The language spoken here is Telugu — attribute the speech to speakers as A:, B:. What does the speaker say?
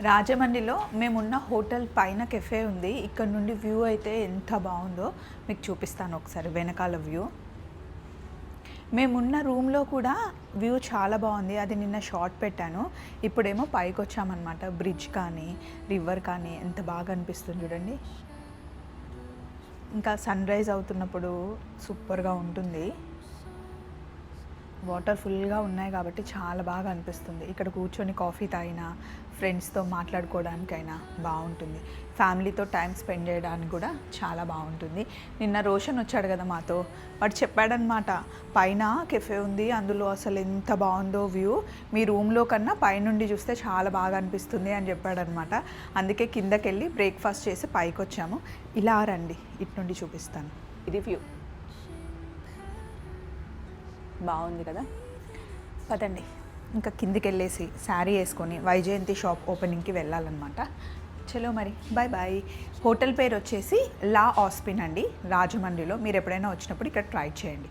A: రాజమండ్రిలో మేమున్న హోటల్ పైన కెఫే ఉంది. ఇక్కడ నుండి వ్యూ అయితే ఎంత బాగుందో మీకు చూపిస్తాను ఒకసారి వెనకాల వ్యూ. మేమున్న రూమ్లో కూడా వ్యూ చాలా బాగుంది. అది నిన్న షార్ట్ పెట్టాను. ఇప్పుడేమో పైకి వచ్చామన్నమాట. బ్రిడ్జ్ కానీ రివర్ కానీ ఎంత బాగా అనిపిస్తుంది చూడండి. ఇంకా సన్ రైజ్ అవుతున్నప్పుడు సూపర్గా ఉంటుంది. వాటర్ ఫుల్గా ఉన్నాయి కాబట్టి చాలా బాగా అనిపిస్తుంది. ఇక్కడ కూర్చొని కాఫీ తాగినా ఫ్రెండ్స్తో మాట్లాడుకోవడానికైనా బాగుంటుంది. ఫ్యామిలీతో టైం స్పెండ్ చేయడానికి కూడా చాలా బాగుంటుంది. నిన్న రోషన్ వచ్చాడు కదా మాతో, వాడు చెప్పాడనమాట పైన కెఫే ఉంది, అందులో అసలు ఎంత బాగుందో వ్యూ, మీ రూమ్లో కన్నా పైనుండి చూస్తే చాలా బాగా అనిపిస్తుంది అని చెప్పాడనమాట. అందుకే కిందకి వెళ్ళి బ్రేక్ఫాస్ట్ చేసి పైకి వచ్చాము. ఇలా రండి, ఇటు నుండి చూపిస్తాను. ఇది వ్యూ బాగుంది కదా. పదండి ఇంకా కిందికి వెళ్ళేసి శారీ వేసుకొని వైజయంతి షాప్ ఓపెనింగ్కి వెళ్ళాలన్నమాట. చలో మరి బాయ్ బాయ్. హోటల్ పేరు వచ్చేసి లా ఆస్పిన్ అండి, రాజమండ్రిలో. మీరు ఎప్పుడైనా వచ్చినప్పుడు ఇక్కడ ట్రై చేయండి.